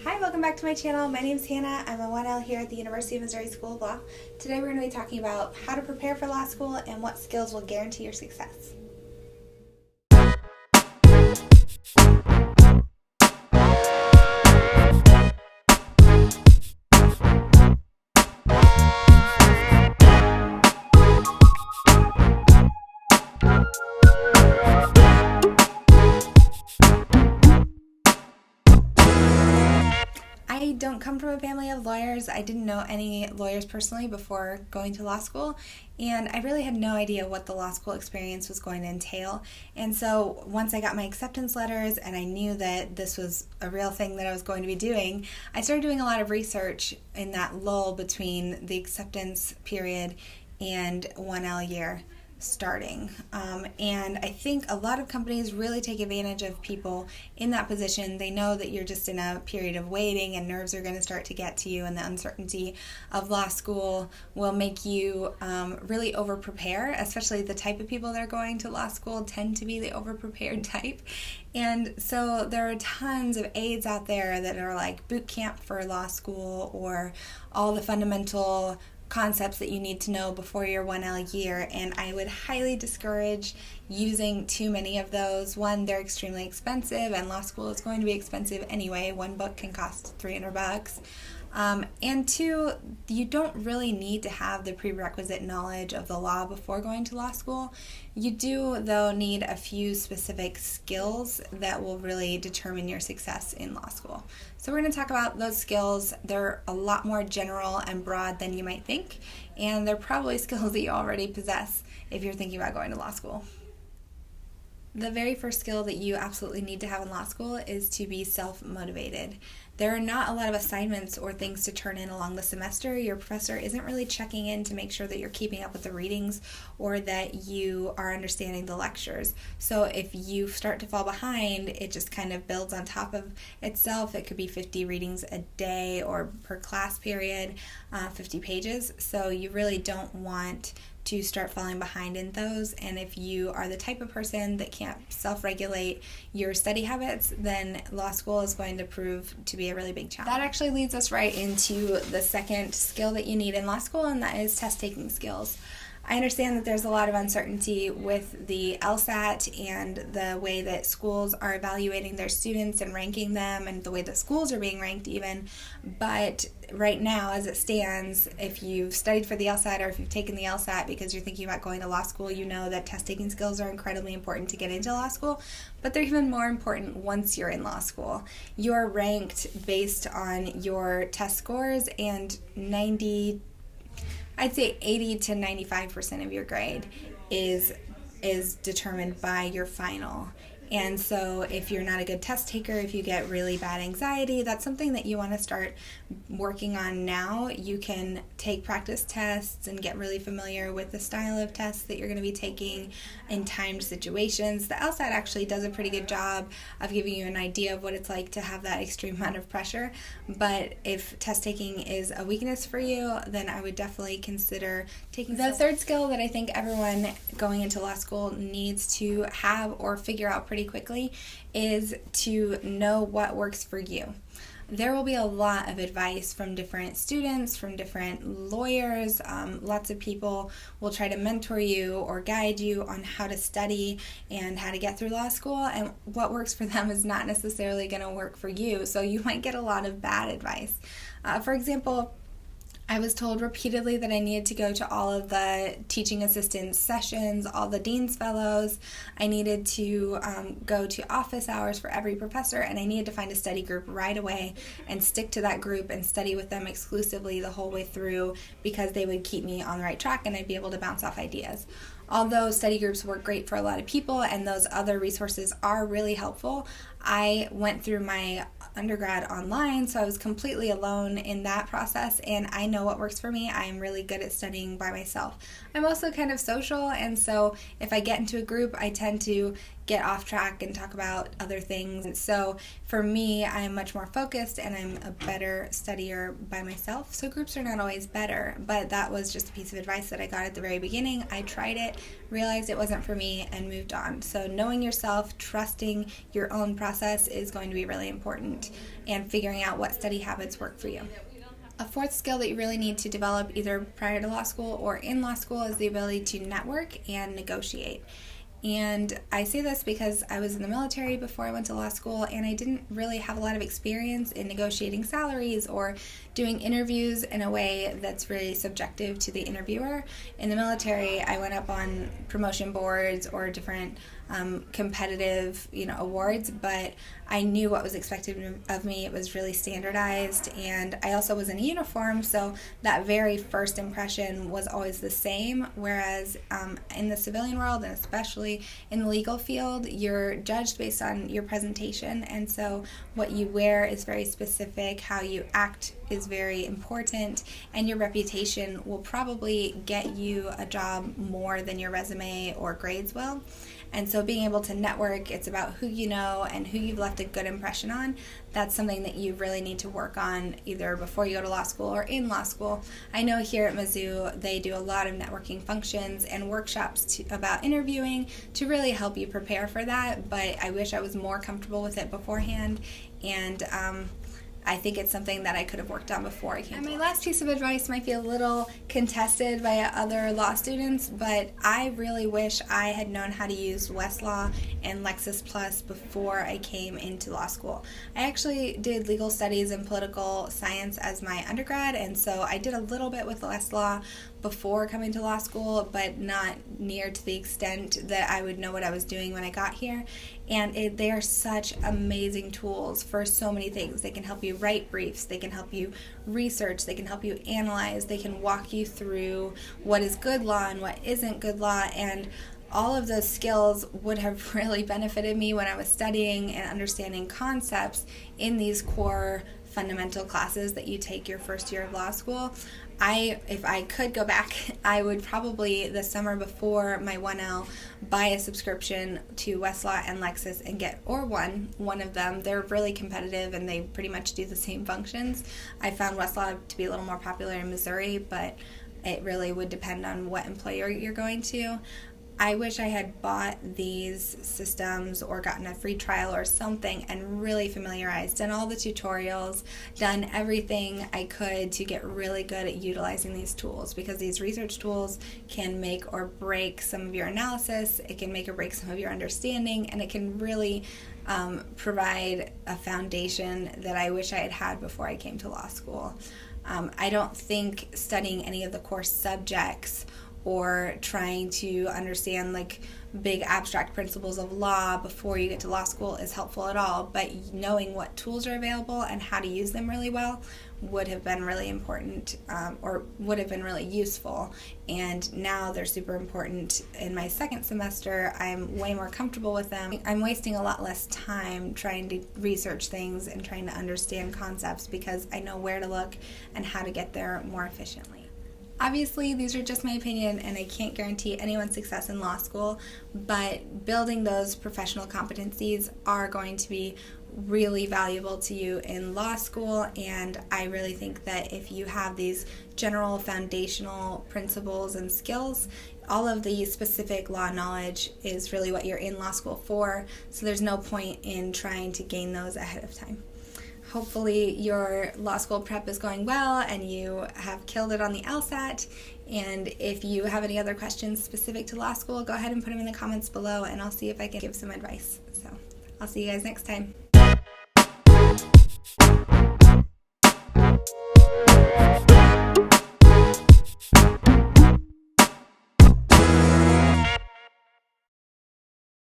Hi, welcome back to my channel. My name is Hannah. I'm a 1L here at the University of Missouri School of Law. Today we're going to be talking about how to prepare for law school and what skills will guarantee your success. I don't come from a family of lawyers. I didn't know any lawyers personally before going to law school, and I really had no idea what the law school experience was going to entail. And so once I got my acceptance letters and I knew that this was a real thing that I was going to be doing, I started doing a lot of research in that lull between the acceptance period and 1L year starting. And I think a lot of companies really take advantage of people in that position. They know that you're just in a period of waiting and nerves are going to start to get to you, and the uncertainty of law school will make you really over prepare, especially the type of people that are going to law school tend to be the over prepared type. And so there are tons of aids out there that are like boot camp for law school or all the fundamental concepts that you need to know before your 1L year, and I would highly discourage using too many of those. One, they're extremely expensive, and law school is going to be expensive anyway. One book can cost $300. And two, you don't really need to have the prerequisite knowledge of the law before going to law school. You do, though, need a few specific skills that will really determine your success in law school. So we're going to talk about those skills. They're a lot more general and broad than you might think, and they're probably skills that you already possess if you're thinking about going to law school. The very first skill that you absolutely need to have in law school is to be self-motivated. There are not a lot of assignments or things to turn in along the semester. Your professor isn't really checking in to make sure that you're keeping up with the readings or that you are understanding the lectures. So if you start to fall behind, it just kind of builds on top of itself. It could be 50 readings a day or per class period, 50 pages. So you really don't want to start falling behind in those. And if you are the type of person that can't self-regulate your study habits, then law school is going to prove to be a really big challenge. That actually leads us right into the second skill that you need in law school, and that is test-taking skills. I understand that there's a lot of uncertainty with the LSAT and the way that schools are evaluating their students and ranking them, and the way that schools are being ranked even. But right now, as it stands, if you've studied for the LSAT or if you've taken the LSAT because you're thinking about going to law school, you know that test-taking skills are incredibly important to get into law school, but they're even more important once you're in law school. You're ranked based on your test scores, and I'd say 80 to 95% of your grade is determined by your final. And so if you're not a good test taker, if you get really bad anxiety, that's something that you want to start working on now. You can take practice tests and get really familiar with the style of tests that you're going to be taking in timed situations. The LSAT actually does a pretty good job of giving you an idea of what it's like to have that extreme amount of pressure. But if test taking is a weakness for you, then I would definitely consider taking the third skill that I think everyone going into law school needs to have or figure out pretty quickly is to know what works for you. There will be a lot of advice from different students, from different lawyers. Lots of people will try to mentor you or guide you on how to study and how to get through law school, and what works for them is not necessarily going to work for you, so you might get a lot of bad advice. For example, I was told repeatedly that I needed to go to all of the teaching assistant sessions, all the dean's fellows. I needed to go to office hours for every professor, and I needed to find a study group right away and stick to that group and study with them exclusively the whole way through, because they would keep me on the right track and I'd be able to bounce off ideas. Although study groups work great for a lot of people and those other resources are really helpful, I went through my undergrad online, so I was completely alone in that process, and I know what works for me. I am really good at studying by myself. I'm also kind of social, and so if I get into a group, I tend to get off track and talk about other things. And so for me, I'm much more focused and I'm a better studier by myself. So groups are not always better, but that was just a piece of advice that I got at the very beginning. I tried it, realized it wasn't for me, and moved on. So knowing yourself, trusting your own process is going to be really important, and figuring out what study habits work for you. A fourth skill that you really need to develop either prior to law school or in law school is the ability to network and negotiate. And I say this because I was in the military before I went to law school, and I didn't really have a lot of experience in negotiating salaries or doing interviews in a way that's really subjective to the interviewer. In the military, I went up on promotion boards or different competitive, awards, but I knew what was expected of me. It was really standardized, and I also was in a uniform, so that very first impression was always the same, whereas in the civilian world, and especially in the legal field, you're judged based on your presentation, and so what you wear is very specific, how you act is very important, and your reputation will probably get you a job more than your resume or grades will. And so being able to network, it's about who you know and who you've left a good impression on. That's something that you really need to work on either before you go to law school or in law school. I know here at Mizzou, they do a lot of networking functions and workshops about interviewing to really help you prepare for that, but I wish I was more comfortable with it beforehand, and I think it's something that I could have worked on before I came. And my last piece of advice might be a little contested by other law students, but I really wish I had known how to use Westlaw and Lexis Plus before I came into law school. I actually did legal studies and political science as my undergrad, and so I did a little bit with Westlaw before coming to law school, but not near to the extent that I would know what I was doing when I got here. And they are such amazing tools for so many things. They can help you write briefs, they can help you research, they can help you analyze, they can walk you through what is good law and what isn't good law, and all of those skills would have really benefited me when I was studying and understanding concepts in these core fundamental classes that you take your first year of law school. If I could go back, I would probably the summer before my 1L buy a subscription to Westlaw and Lexis and get one of them. They're really competitive and they pretty much do the same functions. I found Westlaw to be a little more popular in Missouri, but it really would depend on what employer you're going to. I wish I had bought these systems or gotten a free trial or something and really familiarized, done all the tutorials, done everything I could to get really good at utilizing these tools, because these research tools can make or break some of your analysis, it can make or break some of your understanding, and it can really provide a foundation that I wish I had had before I came to law school. I don't think studying any of the core subjects or trying to understand like big abstract principles of law before you get to law school is helpful at all, but knowing what tools are available and how to use them really well would have been really important, or would have been really useful. And now they're super important. In my second semester, I'm way more comfortable with them. I'm wasting a lot less time trying to research things and trying to understand concepts because I know where to look and how to get there more efficiently. Obviously, these are just my opinion, and I can't guarantee anyone's success in law school, but building those professional competencies are going to be really valuable to you in law school, and I really think that if you have these general foundational principles and skills, all of the specific law knowledge is really what you're in law school for, so there's no point in trying to gain those ahead of time. Hopefully your law school prep is going well and you have killed it on the LSAT. And if you have any other questions specific to law school, go ahead and put them in the comments below and I'll see if I can give some advice. So I'll see you guys next time.